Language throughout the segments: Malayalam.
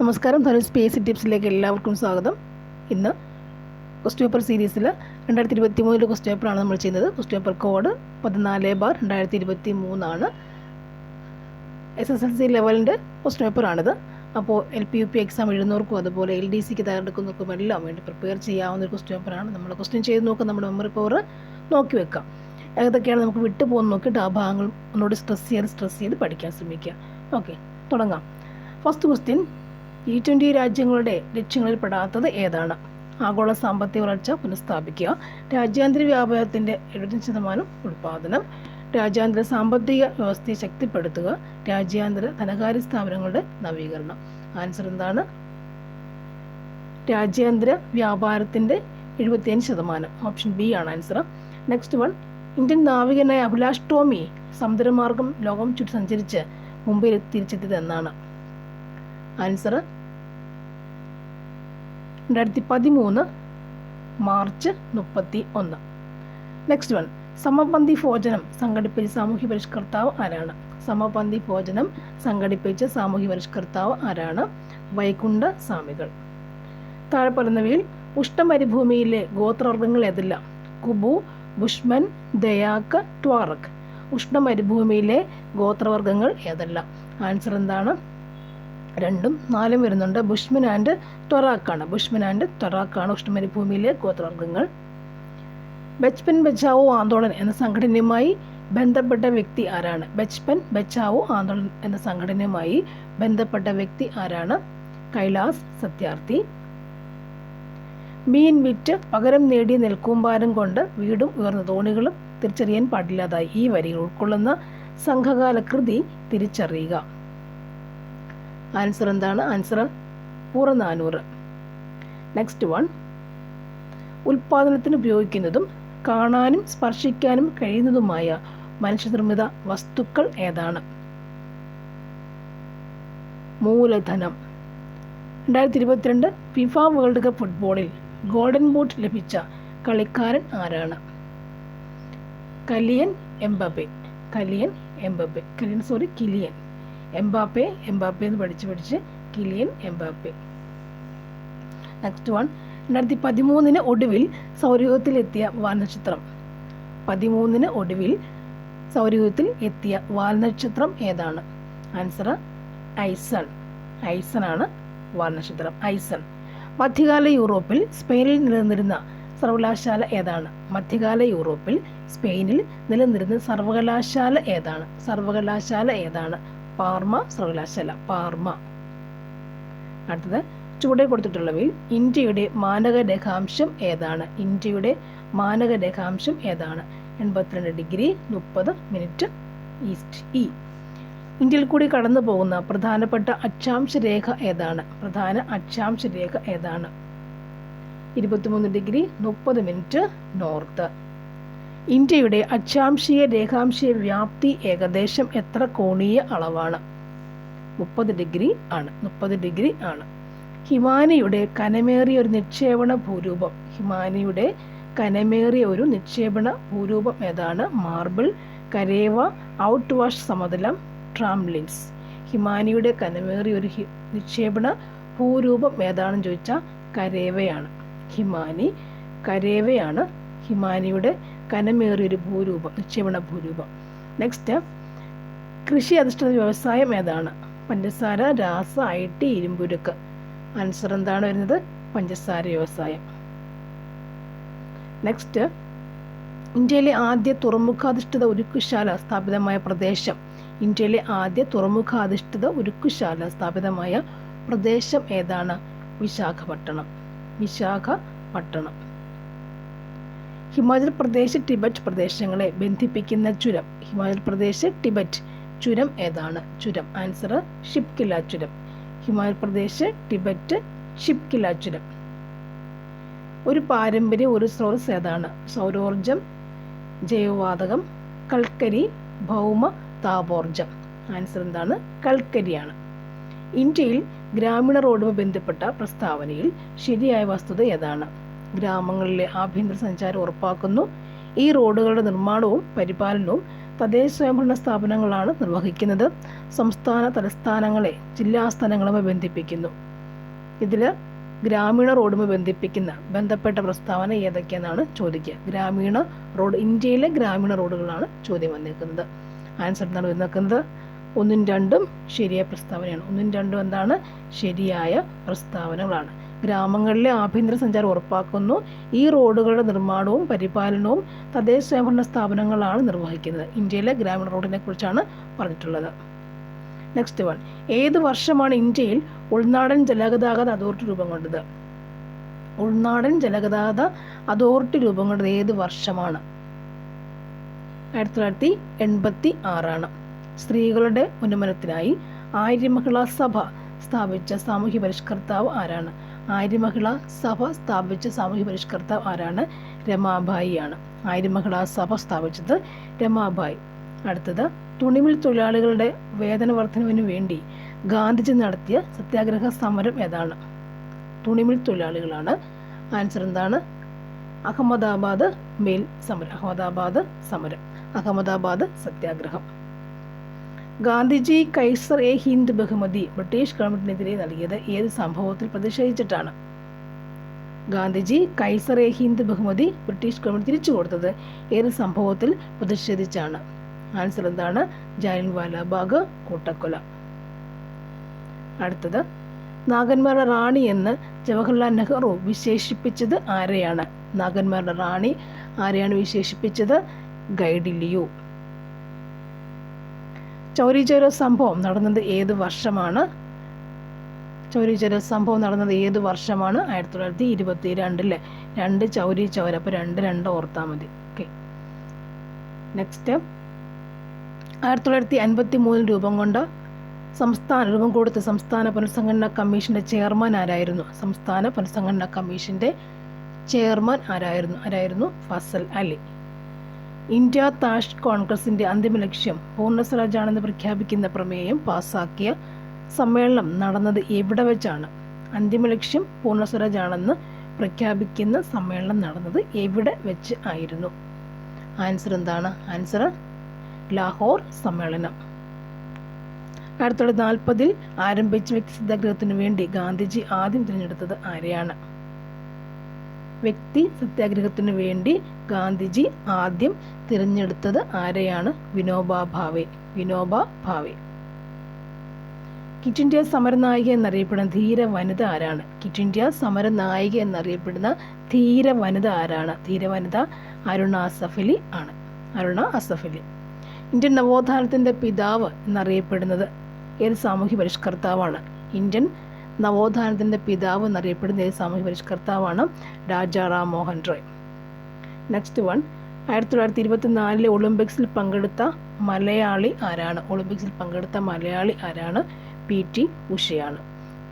നമസ്കാരം. ധനുഷ് സ്പേസ് ടിപ്സിലേക്ക് എല്ലാവർക്കും സ്വാഗതം. ഇന്ന് ക്വസ്റ്റ്യൻ പേപ്പർ സീരീസിൽ 2023 ക്വസ്റ്റ്യൻ പേപ്പറാണ് നമ്മൾ ചെയ്യുന്നത്. ക്വസ്റ്റ്യൻ പേപ്പർ കോഡ് 14/2023 ആണ്. SSLC ലെവലിൻ്റെ ക്വസ്റ്റ്യൻ പേപ്പറാണിത്. അപ്പോൾ LP UP എക്സാം എഴുതുന്നവർക്കും അതുപോലെ LDCക്ക് തയ്യാറെടുക്കുന്നവർക്കും എല്ലാം വേണ്ടി പ്രിപ്പയർ ചെയ്യാവുന്ന ഒരു ക്വസ്റ്റ്യൻ പേപ്പറാണ്. നമ്മൾ ക്വസ്റ്റ്യൻ ചെയ്ത് നോക്കുക, നമ്മുടെ മെമ്മറി പവർ നോക്കി വെക്കാം. ഏതൊക്കെയാണ് നമുക്ക് വിട്ടു പോകുന്ന നോക്കിയിട്ട് ആ ഭാഗങ്ങൾ ഒന്നുകൂടി സ്ട്രെസ് ചെയ്ത് പഠിക്കാൻ ശ്രമിക്കുക. ഓക്കെ, തുടങ്ങാം. ഫസ്റ്റ് ക്വസ്റ്റ്യൻ, G20 രാജ്യങ്ങളുടെ ലക്ഷ്യങ്ങളിൽ പെടാത്തത് ഏതാണ്? ആഗോള സാമ്പത്തിക വളർച്ച പുനഃസ്ഥാപിക്കുക, രാജ്യാന്തര വ്യാപാരത്തിൻ്റെ 75% ഉൽപ്പാദനം, രാജ്യാന്തര സാമ്പത്തിക വ്യവസ്ഥയെ ശക്തിപ്പെടുത്തുക, രാജ്യാന്തര ധനകാര്യ സ്ഥാപനങ്ങളുടെ നവീകരണം. ആൻസർ എന്താണ്? രാജ്യാന്തര വ്യാപാരത്തിൻ്റെ 75%. ഓപ്ഷൻ ബി ആണ് ആൻസർ. നെക്സ്റ്റ് വൺ, ഇന്ത്യൻ നാവികനായ അഭിലാഷ് ടോമി സമുദ്രമാർഗം ലോകം ചുറ്റി സഞ്ചരിച്ച് മുംബൈയിൽ തിരിച്ചെത്തിയത് എന്നാണ്? Answer 2013 March 31. നെക്സ്റ്റ് വൺ, സമപന്തി ഭോജനം സംഘടിപ്പിച്ച സാമൂഹ്യ പരിഷ്കർത്താവ് ആരാണ്? സമപന്തി ഭോജനം സംഘടിപ്പിച്ച സാമൂഹ്യ പരിഷ്കർത്താവ് ആരാണ്? വൈകുണ്ഠ സ്വാമികൾ. താഴെ പറയുന്നവയിൽ ഉഷ്ണമരുഭൂമിയിലെ ഗോത്രവർഗ്ഗങ്ങൾ ഏതെല്ലാം? കുബു, ബുഷ്മൻ, ദയാക്ക്, ട്വാറക്. ഉഷ്ണമരുഭൂമിയിലെ ഗോത്രവർഗ്ഗങ്ങൾ ഏതെല്ലാം? ആൻസർ എന്താണ്? 2ഉം 4ഉം വരുന്നുണ്ട്. ബുഷ്മൻ ആൻഡ് ട്വറാക്കാണ്. ബുഷ്മൻ ആൻഡ് ട്വറാക്കാണ് ഉഷ്ണമരുഭൂമിയിലെ ഗോത്രവർഗ്ഗങ്ങൾ. ബച്പൻ ബച്ചാവോ ആന്തോളൻ എന്ന സംഘടനയുമായി ബന്ധപ്പെട്ട വ്യക്തി ആരാണ്? ബച്പൻ ബച്ചാവോ ആന്തോളൻ എന്ന സംഘടനയുമായി ബന്ധപ്പെട്ട വ്യക്തി ആരാണ്? കൈലാസ് സത്യാർത്ഥി. മീൻ വിറ്റ് പകരം നേടിയ നെൽക്കൂമ്പാരം കൊണ്ട് വീടും ഉയർന്ന തോണികളും തിരിച്ചറിയാൻ പാടില്ലാതായി. ഈ വരികൾ ഉൾക്കൊള്ളുന്ന സംഘകാല കൃതി തിരിച്ചറിയുക. ആൻസർ എന്താണ്? ആൻസർ പുറനാനൂറ്. നെക്സ്റ്റ് വൺ, ഉൽപാദനത്തിന് ഉപയോഗിക്കുന്നതും കാണാനും സ്പർശിക്കാനും കഴിയുന്നതുമായ മനുഷ്യനിർമ്മിത വസ്തുക്കൾ ഏതാണ്? മൂലധനം. 2022 ഫിഫ വേൾഡ് കപ്പ് ഫുട്ബോളിൽ ഗോൾഡൻ ബൂട്ട് ലഭിച്ച കളിക്കാരൻ ആരാണ്? കിലിയൻ എംബാപ്പെ എന്ന് പഠിച്ച് കിലിയൻ എംബാപ്പെ. നെക്സ്റ്റ് വൺ, 2013 ഒടുവിൽ സൗരയൂഥത്തിലെത്തിയ വാൽനക്ഷത്രം ഏതാണ്? ആൻസർ ഐസൺ ആണ് വാൽനക്ഷത്രം. ഐസൺ. മധ്യകാല യൂറോപ്പിൽ സ്പെയിനിൽ നിലനിന്നിരുന്ന സർവകലാശാല ഏതാണ്? സർവകലാശാല ഏതാണ്? പാർമ സർവകലാശാല. പാർമ. അടുത്തത്, ചുവടെ കൊടുത്തിട്ടുള്ളവയിൽ ഇന്ത്യയുടെ മാനക രേഖാംശം ഏതാണ്? 82 ഡിഗ്രി 30 മിനിറ്റ് ഈസ്റ്റ് E. ഇന്ത്യയിൽ കൂടി കടന്നു പോകുന്ന പ്രധാനപ്പെട്ട അക്ഷാംശ രേഖ ഏതാണ്? 23 ഡിഗ്രി 30 മിനിറ്റ് നോർത്ത്. ഇന്ത്യയുടെ അക്ഷാംശീയ രേഖാംശീയ വ്യാപ്തി ഏകദേശം എത്ര കോണീയ അളവാണ്? 30 ഡിഗ്രി ആണ്. ഹിമാനിയുടെ കനമേറിയ ഒരു നിക്ഷേപണ ഭൂരൂപം ഏതാണ്? മാർബിൾ, കരേവ, ഔട്ട് വാഷ് സമതലം, ട്രാംലിൻസ്. ഹിമാനിയുടെ കനമേറിയ ഒരു നിക്ഷേപണ ഭൂരൂപം ഏതാണെന്ന് ചോദിച്ചാൽ കരേവയാണ്. ഹിമാനിയുടെ കനമേറിയൊരു നിക്ഷേപണ ഭൂരൂപം. നെക്സ്റ്റ്, കൃഷി അധിഷ്ഠിത വ്യവസായം ഏതാണ്? പഞ്ചസാര, രാസ, IT, ഇരുമ്പുരുക്ക്. ആൻസർ എന്താണ് വരുന്നത്? പഞ്ചസാര വ്യവസായം. നെക്സ്റ്റ്, ഇന്ത്യയിലെ ആദ്യ തുറമുഖാധിഷ്ഠിത ഉരുക്കുശാല സ്ഥാപിതമായ പ്രദേശം ഏതാണ്? വിശാഖപട്ടണം. ഹിമാചൽ പ്രദേശ് ടിബറ്റ് പ്രദേശങ്ങളെ ബന്ധിപ്പിക്കുന്ന ചുരം. ചുരം ഏതാണ്? ആൻസർ ഷിപ്കില ചുരം. ഹിമാചൽ പ്രദേശ് ടിബറ്റ് ഷിപ്കില ചുരം. ഒരു പാരമ്പര്യ സ്രോതസ് ഏതാണ്? സൗരോർജം, ജൈവവാതകം, കൽക്കരി, ഭൗമ താപോർജം. ആൻസർ എന്താണ്? കൽക്കരിയാണ്. ഇന്ത്യയിൽ ഗ്രാമീണ റോഡുമായി ബന്ധപ്പെട്ട പ്രസ്താവനയിൽ ശരിയായ വസ്തുത ഏതാണ്? ഗ്രാമങ്ങളിലെ ആഭ്യന്തര സഞ്ചാരം ഉറപ്പാക്കുന്നു. ഈ റോഡുകളുടെ നിർമ്മാണവും പരിപാലനവും തദ്ദേശ സ്വയംഭരണ സ്ഥാപനങ്ങളാണ് നിർവഹിക്കുന്നത്. സംസ്ഥാന തലസ്ഥാനങ്ങളെ ജില്ലാ ആസ്ഥാനങ്ങളുമായി ബന്ധിപ്പിക്കുന്നു. ഇതിൽ ഗ്രാമീണ റോഡുമായി ബന്ധപ്പെട്ട പ്രസ്താവന ഏതൊക്കെയെന്നാണ് ചോദിക്കുക. ഗ്രാമീണ റോഡ്, ഇന്ത്യയിലെ ഗ്രാമീണ റോഡുകളാണ് ചോദ്യം വന്നിരിക്കുന്നത്. ആൻസർ എന്താണ് വന്നിരിക്കുന്നത്? 1ഉം 2ഉം ശരിയായ പ്രസ്താവനയാണ്. 1ഉം 2ഉം എന്താണ്? ശരിയായ പ്രസ്താവനകളാണ്. ഗ്രാമങ്ങളിലെ ആഭ്യന്തര സഞ്ചാരം ഉറപ്പാക്കുന്നു. ഈ റോഡുകളുടെ നിർമ്മാണവും പരിപാലനവും തദ്ദേശ സ്വയംഭരണ സ്ഥാപനങ്ങളാണ് നിർവഹിക്കുന്നത്. ഇന്ത്യയിലെ ഗ്രാമീണ റോഡിനെ കുറിച്ചാണ് പറഞ്ഞിട്ടുള്ളത്. നെക്സ്റ്റ് വൺ, ഏത് വർഷമാണ് ഇന്ത്യയിൽ ഉൾനാടൻ ജലഗതാഗത അതോറിറ്റി രൂപം കൊണ്ടത്? ഉൾനാടൻ ജലഗതാഗത അതോറിറ്റി രൂപം കൊണ്ടത് ഏത് വർഷമാണ്? 1986. സ്ത്രീകളുടെ ഉന്നമനത്തിനായി ആര്യമഹിളാ സഭ സ്ഥാപിച്ച സാമൂഹ്യ പരിഷ്കർത്താവ് ആരാണ്? ആര്യമഹിളാ സഭ സ്ഥാപിച്ച സാമൂഹ്യ പരിഷ്കർത്താവ് ആരാണ്? രമാബായി ആണ്. ആര്യമഹിളാ സഭ സ്ഥാപിച്ചത് രമാബായി. അടുത്തത്, തുണിമിൽ തൊഴിലാളികളുടെ വേതന വർധനവിന് വേണ്ടി ഗാന്ധിജി നടത്തിയ സത്യാഗ്രഹ സമരം ഏതാണ്? തുണിമിൽ തൊഴിലാളികളാണ്. ആൻസർ എന്താണ്? അഹമ്മദാബാദ് മിൽ സമരം. അഹമ്മദാബാദ് സത്യാഗ്രഹം. ഗാന്ധിജി കൈസർ എ ഹിന്ദ് ബഹുമതി ബ്രിട്ടീഷ് ഗവൺമെന്റിനെതിരെ നൽകിയത് ഏത് സംഭവത്തിൽ പ്രതിഷേധിച്ചിട്ടാണ്? ഗാന്ധിജി കൈസർ എ ഹിന്ദ് ബഹുമതി ബ്രിട്ടീഷ് ഗവൺമെന്റ് തിരിച്ചു കൊടുത്തത് ഏത് സംഭവത്തിൽ പ്രതിഷേധിച്ചാണ്? ആൻസർ എന്താണ്? ജാലിയൻവാലാബാഗ് കൂട്ടക്കൊല. അടുത്തത്, നാഗന്മാരുടെ റാണി എന്ന് ജവഹർലാൽ നെഹ്റു വിശേഷിപ്പിച്ചത് ആരെയാണ്? നാഗന്മാരുടെ റാണി ആരെയാണ് വിശേഷിപ്പിച്ചത്? ഗൈഡിലിയു. ചൗരി ചൗര സംഭവം നടന്നത് ഏത് വർഷമാണ്? 1922. 2 ചൗരി ചൗര. അപ്പോൾ 2 ഓർത്താൽ മതി. ഓക്കെ. നെക്സ്റ്റ്, 1953 രൂപം കൊടുത്ത സംസ്ഥാന പുനഃസംഘടനാ കമ്മീഷന്റെ ചെയർമാൻ ആരായിരുന്നു? സംസ്ഥാന പുനഃസംഘടനാ കമ്മീഷന്റെ ചെയർമാൻ ആരായിരുന്നു? ഫസൽ അലി. ഇന്ത്യ താഷ് കോൺഗ്രസിന്റെ അന്തിമ ലക്ഷ്യം പൂർണ്ണ സ്വരാജാണെന്ന് പ്രഖ്യാപിക്കുന്ന പ്രമേയം പാസാക്കിയ സമ്മേളനം നടന്നത് എവിടെ വെച്ചാണ്? അന്തിമ ലക്ഷ്യം പൂർണ്ണ സ്വരാജാണെന്ന് പ്രഖ്യാപിക്കുന്ന സമ്മേളനം നടന്നത് എവിടെ വെച്ച് ആയിരുന്നു? ആൻസർ എന്താണ്? ആൻസർ ലാഹോർ സമ്മേളനം. 1940 ആരംഭിച്ച വ്യക്തി സത്യാഗ്രഹത്തിനു വേണ്ടി ഗാന്ധിജി ആദ്യം തിരഞ്ഞെടുത്തത് ആരെയാണ്? വ്യക്തി സത്യാഗ്രഹത്തിനു വേണ്ടി ഗാന്ധിജി ആദ്യം തിരഞ്ഞെടുത്തത് ആരെയാണ്? വിനോബ ഭാവെ. ക്വിറ്റ് ഇന്ത്യ സമരനായിക എന്നറിയപ്പെടുന്ന ധീര വനിത ആരാണ്? ക്വിറ്റ് ഇന്ത്യ സമരനായിക എന്നറിയപ്പെടുന്ന ധീര വനിത ആരാണ്? ധീര വനിത അരുണ അസഫ് അലി. ഇന്ത്യൻ നവോത്ഥാനത്തിന്റെ പിതാവ് എന്നറിയപ്പെടുന്നത് ഏത് സാമൂഹ്യ പരിഷ്കർത്താവാണ്? ഇന്ത്യൻ നവോത്ഥാനത്തിന്റെ പിതാവ് എന്നറിയപ്പെടുന്ന ഏത് സാമൂഹ്യ പരിഷ്കർത്താവാണ്? രാജാ റാം മോഹൻ റോയ്. നെക്സ്റ്റ് വൺ, 1924 ഒളിമ്പിക്സിൽ പങ്കെടുത്ത മലയാളി ആരാണ്? PT ഉഷയാണ്.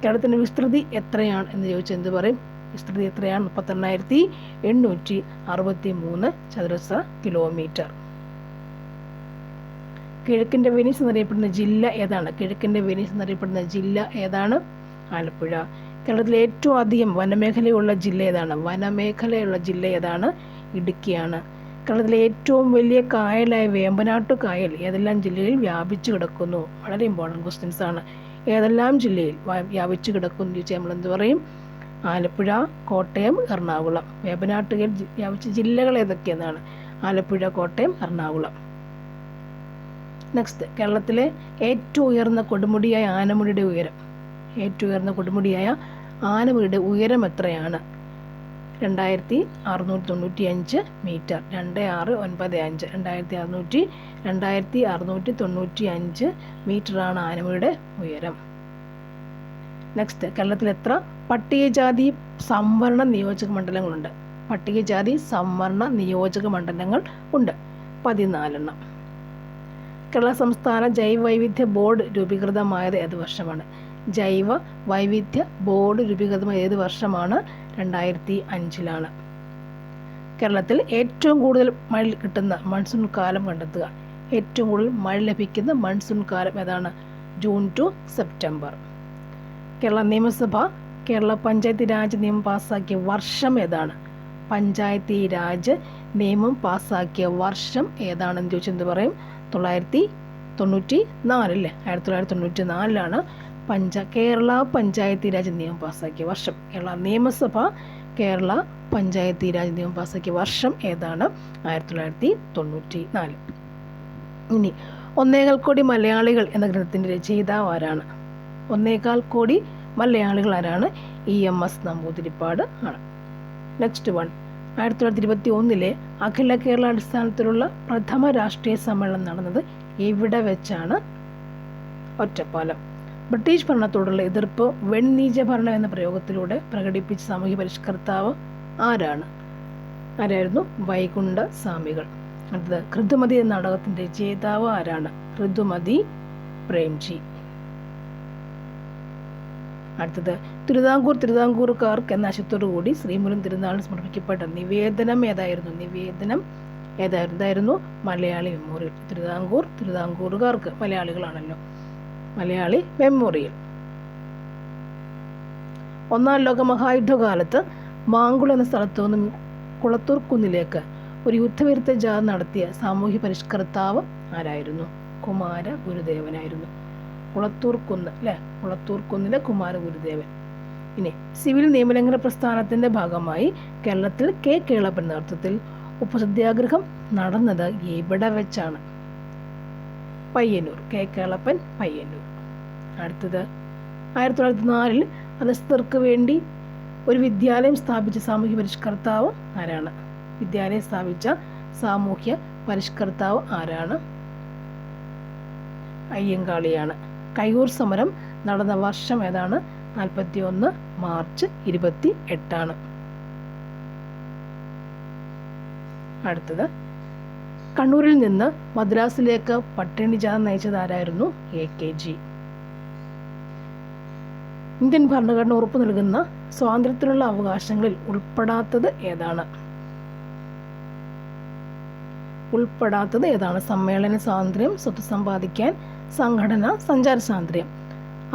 കേരളത്തിന്റെ വിസ്തൃതി എത്രയാണ് എന്ന് ചോദിച്ചാൽ എന്ത് പറയും? വിസ്തൃതി എത്രയാണ്? 3863 ചതുരശ്ര കിലോമീറ്റർ. കിഴക്കിന്റെ വെനീസ് എന്നറിയപ്പെടുന്ന ജില്ല ഏതാണ്? ആലപ്പുഴ. കേരളത്തിലെ ഏറ്റവും അധികം വനമേഖലയുള്ള ജില്ല ഏതാണ്? ഇടുക്കിയാണ്. കേരളത്തിലെ ഏറ്റവും വലിയ കായലായ വേമ്പനാട്ടു കായൽ ഏതെല്ലാം ജില്ലയിൽ വ്യാപിച്ചു കിടക്കുന്നു? വളരെ ഇമ്പോർട്ടൻറ്റ് ക്വസ്റ്റ്യൻസ് ആണ്. ഏതെല്ലാം ജില്ലയിൽ വ്യാപിച്ചു കിടക്കുന്നു ചോദിച്ചാൽ നമ്മൾ എന്ത് പറയും? ആലപ്പുഴ, കോട്ടയം, എറണാകുളം. വേമ്പനാട്ടു കായൽ വ്യാപിച്ച ജില്ലകൾ ഏതൊക്കെയെന്നാണ്? ആലപ്പുഴ, കോട്ടയം, എറണാകുളം. നെക്സ്റ്റ്, കേരളത്തിലെ ഏറ്റവും ഉയർന്ന കൊടുമുടിയായ ആനമുടിയുടെ ഉയരം എത്രയാണ്? 2695 മീറ്റർ. 2695 മീറ്ററാണ് ആനമുടിയുടെ ഉയരം. നെക്സ്റ്റ്, കേരളത്തിൽ എത്ര പട്ടികജാതി സംവരണ നിയോജക മണ്ഡലങ്ങളുണ്ട്? 14 കേരള സംസ്ഥാന ജൈവ വൈവിധ്യ ബോർഡ് രൂപീകൃതമായത് ഏത് വർഷമാണ്? ജൈവ വൈവിധ്യ ബോർഡ് രൂപീകൃതമായ ഏത് വർഷമാണ്? 2005. കേരളത്തിൽ ഏറ്റവും കൂടുതൽ മഴ കിട്ടുന്ന മൺസൂൺ കാലം കണ്ടെത്തുക. ഏറ്റവും കൂടുതൽ മഴ ലഭിക്കുന്ന മൺസൂൺ കാലം ഏതാണ്? June to September. കേരള നിയമസഭ കേരള പഞ്ചായത്ത് രാജ് നിയമം പാസ്സാക്കിയ വർഷം ഏതാണ്? പഞ്ചായത്തി രാജ് നിയമം പാസ്സാക്കിയ വർഷം ഏതാണെന്ന് ചോദിച്ചാൽ എന്ത് പറയും? 1994. 1994 കേരള പഞ്ചായത്തി രാജ് നിയമം പാസ്സാക്കിയ വർഷം, കേരള നിയമസഭ കേരള പഞ്ചായത്തി രാജ് നിയമം പാസ്സാക്കിയ വർഷം ഏതാണ്? 1994. ഇനി 1.25 കോടി മലയാളികൾ എന്ന ഗ്രന്ഥത്തിൻ്റെ രചയിതാവ് ആരാണ്? 1.25 കോടി മലയാളികൾ ആരാണ്? EMS നമ്പൂതിരിപ്പാട് ആണ്. നെക്സ്റ്റ് വൺ, 1921 അഖില കേരള അടിസ്ഥാനത്തിലുള്ള പ്രഥമ രാഷ്ട്രീയ സമ്മേളനം നടന്നത് എവിടെ വെച്ചാണ്? ഒറ്റപ്പാലം. ബ്രിട്ടീഷ് ഭരണത്തോടുള്ള എതിർപ്പ് വെണ്ണീജ ഭരണം എന്ന പ്രയോഗത്തിലൂടെ പ്രകടിപ്പിച്ച സാമൂഹ്യ പരിഷ്കർത്താവ് ആരായിരുന്നു? വൈകുണ്ഠ സ്വാമികൾ. അടുത്തത്, ഋതുമതി എന്ന നാടകത്തിന്റെ രചയിതാവ് ആരാണ്? ഋതുമതി പ്രേംജി. അടുത്തത്, തിരുവിതാംകൂറുകാർക്ക് എന്ന ആശയത്തോടുകൂടി ശ്രീമൂലം തിരുനാളിന് സമർപ്പിക്കപ്പെട്ട നിവേദനം ഏതായിരുന്നു? മലയാളി മെമ്മോറിയൽ. തിരുവിതാംകൂറുകാർക്ക്, മലയാളികളാണല്ലോ, മലയാളി മെമ്മോറിയൽ. 1-ാം ലോക മഹായുദ്ധകാലത്ത് മാങ്കുളം എന്ന സ്ഥലത്തു നിന്നും കുളത്തൂർ കുന്നിലേക്ക് ഒരു യുദ്ധവിരുദ്ധ ജാഥ നടത്തിയ സാമൂഹ്യ പരിഷ്കർത്താവ് ആരായിരുന്നു? കുമാര ഗുരുദേവനായിരുന്നു. കുളത്തൂർ കുന്നിലെ കുമാര ഗുരുദേവൻ. ഇനി സിവിൽ നിയമലംഘന പ്രസ്ഥാനത്തിന്റെ ഭാഗമായി കേരളത്തിൽ കേളപ്പൻ നേതൃത്വത്തിൽ ഉപസത്യാഗ്രഹം നടന്നത് എവിടെ വെച്ചാണ്? പയ്യന്നൂർ. കേളപ്പൻ, പയ്യന്നൂർ. അടുത്തത്, 1904 അധസ്ഥർക്ക് വേണ്ടി ഒരു വിദ്യാലയം സ്ഥാപിച്ച സാമൂഹ്യ പരിഷ്കർത്താവ് ആരാണ്? വിദ്യാലയം സ്ഥാപിച്ച സാമൂഹ്യ പരിഷ്കർത്താവ് ആരാണ്? അയ്യങ്കാളിയാണ്. കയ്യൂർ സമരം നടന്ന വർഷം ഏതാണ്? 41 മാർച്ച് 28. അടുത്തത്, കണ്ണൂരിൽ നിന്ന് മദ്രാസിലേക്ക് പട്ടിണി ജാഥ നയിച്ചത് ആരായിരുന്നു? AKG. ഇന്ത്യൻ ഭരണഘടന ഉറപ്പു നൽകുന്ന സ്വാതന്ത്ര്യത്തിനുള്ള അവകാശങ്ങളിൽ ഉൾപ്പെടാത്തത് ഏതാണ്? സമ്മേളന സ്വാതന്ത്ര്യം, സ്വത്ത് സമ്പാദിക്കാൻ, സംഘടന, സഞ്ചാര സ്വാതന്ത്ര്യം.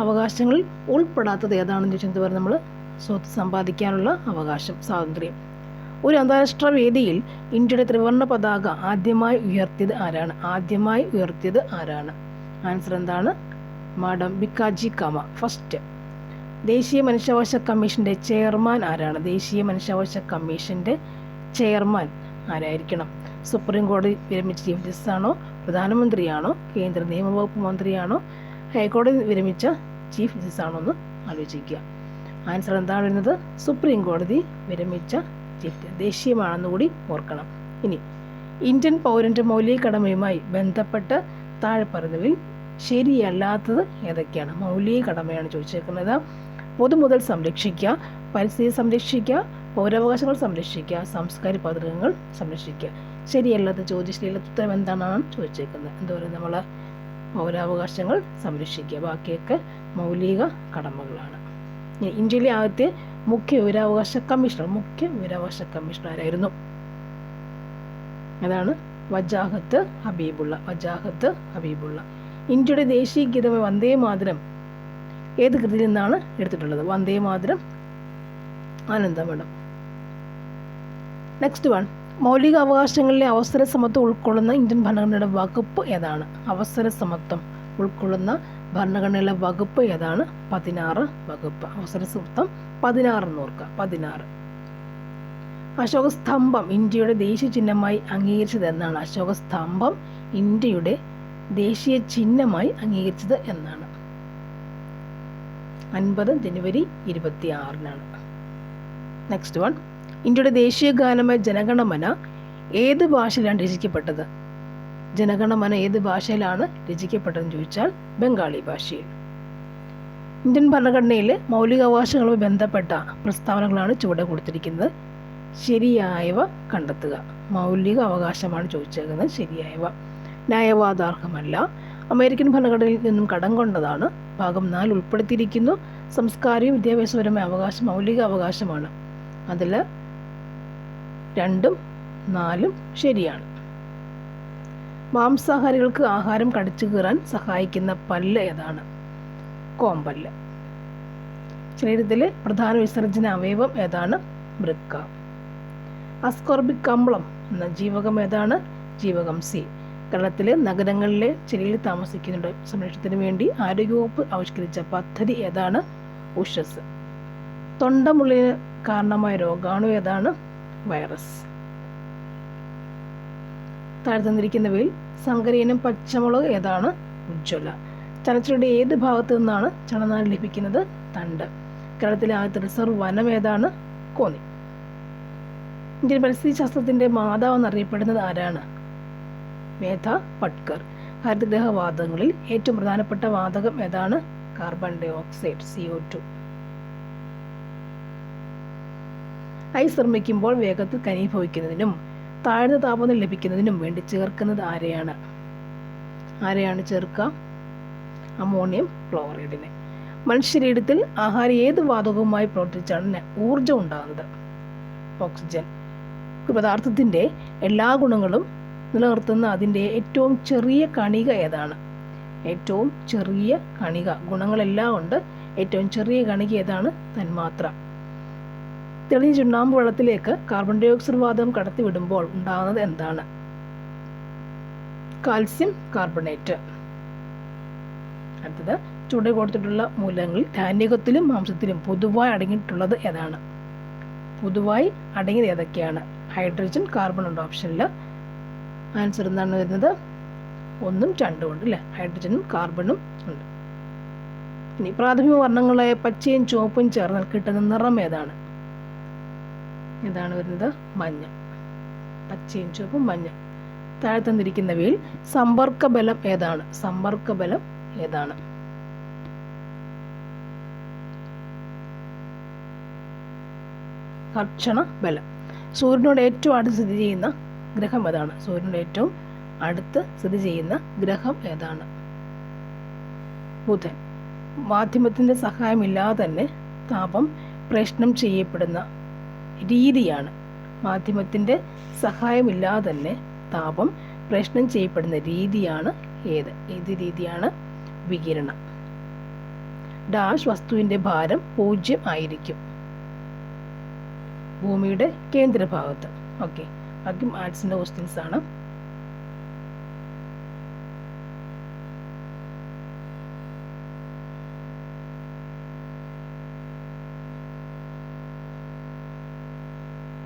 അവകാശങ്ങളിൽ ഉൾപ്പെടാത്തത് ഏതാണെന്ന് ചോദിച്ചാൽ നമ്മൾ സ്വത്ത് സമ്പാദിക്കാനുള്ള അവകാശം, സ്വാതന്ത്ര്യം. ഒരു അന്താരാഷ്ട്ര വേദിയിൽ ഇന്ത്യയുടെ ത്രിവർണ്ണ പതാക ആദ്യമായി ഉയർത്തിയത് ആരാണ്? ആൻസർ എന്താണ്? മാഡം ബിക്കാജി കാമ, ഫസ്റ്റ്. ദേശീയ മനുഷ്യാവകാശ കമ്മീഷന്റെ ചെയർമാൻ ആരാണ്? ദേശീയ മനുഷ്യാവകാശ കമ്മീഷന്റെ ചെയർമാൻ ആരായിരിക്കണം? സുപ്രീം കോടതി വിരമിച്ച ചീഫ് ജസ്റ്റിസ് ആണോ? പ്രധാനമന്ത്രിയാണോ? കേന്ദ്ര നിയമവകുപ്പ് മന്ത്രിയാണോ? ഹൈക്കോടതി വിരമിച്ച ചീഫ് ജസ്റ്റിസ് ആണോ എന്ന് ആലോചിക്കുക. ആൻസർ എന്താണ് വരുന്നത്? സുപ്രീം കോടതി വിരമിച്ച ചീഫ്. ദേശീയമാണെന്ന് കൂടി ഓർക്കണം. ഇനി ഇന്ത്യൻ പൗരന്റെ മൗലിക കടമയുമായി ബന്ധപ്പെട്ട് താഴെ പറയുന്നവയിൽ ശരിയല്ലാത്തത് ഏതൊക്കെയാണ്? മൗലിക കടമയാണ് ചോദിച്ചേക്കുന്നത്. പൊതുമുതൽ സംരക്ഷിക്കുക, പരിസ്ഥിതി സംരക്ഷിക്കുക, പൗരാവകാശങ്ങൾ സംരക്ഷിക്കുക, സാംസ്കാരിക പൈതൃകങ്ങൾ സംരക്ഷിക്കുക. ശരിയല്ലാത്ത ശരിയല്ലാത്ത ഉത്തരം എന്താണെന്നാണ് ചോദിച്ചേക്കുന്നത്. എന്താ നമ്മൾ പൗരാവകാശങ്ങൾ സംരക്ഷിക്കുക, ബാക്കിയൊക്കെ മൗലിക കടമകളാണ്. ഇന്ത്യയിലെ ആദ്യത്തെ മുഖ്യ വിവരാവകാശ കമ്മീഷണർ ആരായിരുന്നു? അതാണ് വജാഹത്ത് ഹബീബുള്ള. ഇന്ത്യയുടെ ദേശീയ ഗീതമായ വന്ദേ മാതരം ഏത് കൃതിയിൽ നിന്നാണ് എടുത്തിട്ടുള്ളത്? വന്ദേ മാതരം ആനന്ദമഠം. നെക്സ്റ്റ് വൺ, മൗലിക അവകാശങ്ങളിലെ അവസര സമത്വം ഉൾക്കൊള്ളുന്ന ഇന്ത്യൻ ഭരണഘടനയുടെ വകുപ്പ് ഏതാണ്? അവസര സമത്വം ഉൾക്കൊള്ളുന്ന ഭരണഘടനയിലെ വകുപ്പ് ഏതാണ്? 16 വകുപ്പ്. അവസര സമത്വം 16 എന്ന് ഓർക്കുക, 16. അശോക സ്തംഭം ഇന്ത്യയുടെ ദേശീയ ചിഹ്നമായി അംഗീകരിച്ചത് എന്നാണ്? അശോക സ്തംഭം ഇന്ത്യയുടെ ദേശീയ ചിഹ്നമായി അംഗീകരിച്ചത് എന്നാണ്? 50 ജനുവരി 26. നെക്സ്റ്റ് വൺ, ഇന്ത്യയുടെ ദേശീയ ഗാനമായ ജനഗണമന ഏത് ഭാഷയിലാണ് രചിക്കപ്പെട്ടത്? ജനഗണമന ഏത് ഭാഷയിലാണ് രചിക്കപ്പെട്ടതെന്ന് ചോദിച്ചാൽ ബംഗാളി ഭാഷയിൽ. ഇന്ത്യൻ ഭരണഘടനയിലെ മൗലികാവകാശങ്ങളുമായി ബന്ധപ്പെട്ട പ്രസ്താവനകളാണ് ചുവടെ കൊടുത്തിരിക്കുന്നത്. ശരിയായവ കണ്ടെത്തുക. മൗലിക അവകാശമാണ് ചോദിച്ചേക്കുന്നത്. ശരിയായവ. ന്യായവാദാർഹമല്ല. അമേരിക്കൻ ഭരണഘടനയിൽ നിന്നും കടം കൊണ്ടതാണ്. ഭാഗം 4 ഉൾപ്പെടുത്തിയിരിക്കുന്നു. സംസ്കാരവും വിദ്യാഭ്യാസപരമായ അവകാശം മൗലിക അവകാശമാണ്. അതിൽ 2ഉം 4ഉം ശരിയാണ്. മാംസാഹാരികൾക്ക് ആഹാരം കടിച്ചു കീറാൻ സഹായിക്കുന്ന പല്ല് ഏതാണ്? കോമ്പല്ല്. ശരീരത്തിലെ പ്രധാന വിസർജന അവയവം ഏതാണ്? വൃക്ക. അസ്കോർബിക് അമ്ലം എന്ന ജീവകം ഏതാണ്? ജീവകം C. കേരളത്തിലെ നഗരങ്ങളിലെ ചെടിയിൽ താമസിക്കുന്നുണ്ട് സംരക്ഷണത്തിന് വേണ്ടി ആരോഗ്യവകുപ്പ് ആവിഷ്കരിച്ച പദ്ധതി ഏതാണ്? ഉഷസ്. തൊണ്ടമുള്ളിന് കാരണമായ രോഗാണു ഏതാണ്? വൈറസ്. താഴെ തന്നിരിക്കുന്നവയിൽ സങ്കരയിനം പച്ചമുളക് ഏതാണ്? ഉജ്ജ്വല. ചണച്ചെടിയുടെ ഏത് ഭാഗത്തു നിന്നാണ് ചണനാര് ലഭിക്കുന്നത്? തണ്ട്. കേരളത്തിലെ ആദ്യത്തെ റിസർവ് വനം ഏതാണ്? കോന്നി. ഇന്ത്യൻ പരിസ്ഥിതി ശാസ്ത്രത്തിന്റെ മാതാവ് എന്നറിയപ്പെടുന്നത് ആരാണ്? മേധ പട്കർ. ഹരിതഗ്രഹ വാതകങ്ങളിൽ ഏറ്റവും പ്രധാനപ്പെട്ട വാതകം ഏതാണ്? Carbon dye oxide, CO2. Ice നിർമ്മിക്കുമ്പോൾ വേഗത്തിൽ ഘനീഭവിക്കുന്നതിനും താഴ്ന്ന താപനില ലഭിക്കുന്നതിനും വേണ്ടി ചേർക്കുന്നത് ആരെയാണ് ചേർക്കുക? അമോണിയം ക്ലോറൈഡിനെ. മനുഷ്യശരീരത്തിൽ ആഹാരം ഏത് വാതകവുമായി പ്രവർത്തിച്ചാണ് ഊർജം ഉണ്ടാകുന്നത്? ഓക്സിജൻ. ഒരു പദാർത്ഥത്തിന്റെ എല്ലാ ഗുണങ്ങളും നിലനിർത്തുന്ന അതിൻ്റെ ഏറ്റവും ചെറിയ കണിക ഏതാണ്? ഏറ്റവും ചെറിയ കണിക. ഗുണങ്ങളെല്ലാം ഉണ്ട്, ഏറ്റവും ചെറിയ കണിക ഏതാണ്? തന്മാത്ര. തെളിഞ്ഞ ചുണ്ണാമ്പ് വെള്ളത്തിലേക്ക് കാർബൺ ഡൈ ഓക്സൈഡ് വാതകം കടത്തിവിടുമ്പോൾ ഉണ്ടാകുന്നത് എന്താണ്? Calcium carbonate. അടുത്തത്, ചുവടെ കൊടുത്തിട്ടുള്ള മൂലകങ്ങളിൽ ധാന്യകത്തിലും മാംസത്തിലും പൊതുവായി അടങ്ങിയിട്ടുള്ളത് ഏതാണ്? പൊതുവായി അടങ്ങിയത് ഏതൊക്കെയാണ്? ഹൈഡ്രജൻ, കാർബൺ ഉണ്ട് ഓപ്ഷനിൽ. ആൻസർ എന്താണ് വരുന്നത്? 1ഉം 2ഉം ഉണ്ട് അല്ലേ? ഹൈഡ്രജനും കാർബണും ഉണ്ട്. ഇനി പ്രാഥമിക വർണ്ണങ്ങളായ പച്ചയും ചുവപ്പും ചേർന്നാൽ കിട്ടുന്ന നിറം ഏതാണ്? വരുന്നത്? മഞ്ഞ. പച്ചയും ചുവപ്പും മഞ്ഞ. താഴെ തന്നിരിക്കുന്നവയിൽ സമ്പർക്ക ബലം ഏതാണ്? സമ്പർക്ക ബലം ഏതാണ്? കർഷണ ബലം. സൂര്യനോട് ഏറ്റവും അടുത്ത് സ്ഥിതി ചെയ്യുന്ന ഗ്രഹം ഏതാണ്? സൂര്യനോട് ഏറ്റവും അടുത്ത് സ്ഥിതി ചെയ്യുന്ന ഗ്രഹം ഏതാണ്? ബുധൻ. മാധ്യമത്തിൻ്റെ സഹായമില്ലാതെ തന്നെ താപം പ്രേഷണം ചെയ്യപ്പെടുന്ന രീതിയാണ്. മാധ്യമത്തിൻ്റെ സഹായമില്ലാതെ തന്നെ താപം പ്രേഷണം ചെയ്യപ്പെടുന്ന രീതിയാണ് ഏത് രീതിയാണ്? വികിരണം. ഡാഷ് വസ്തുവിൻ്റെ ഭാരം 0 ആയിരിക്കും? ഭൂമിയുടെ കേന്ദ്രഭാഗത്ത്. ഓക്കെ, ആദ്യം ആർട്സിൻ്റെ ക്വസ്റ്റ്യൻസ് ആണ്.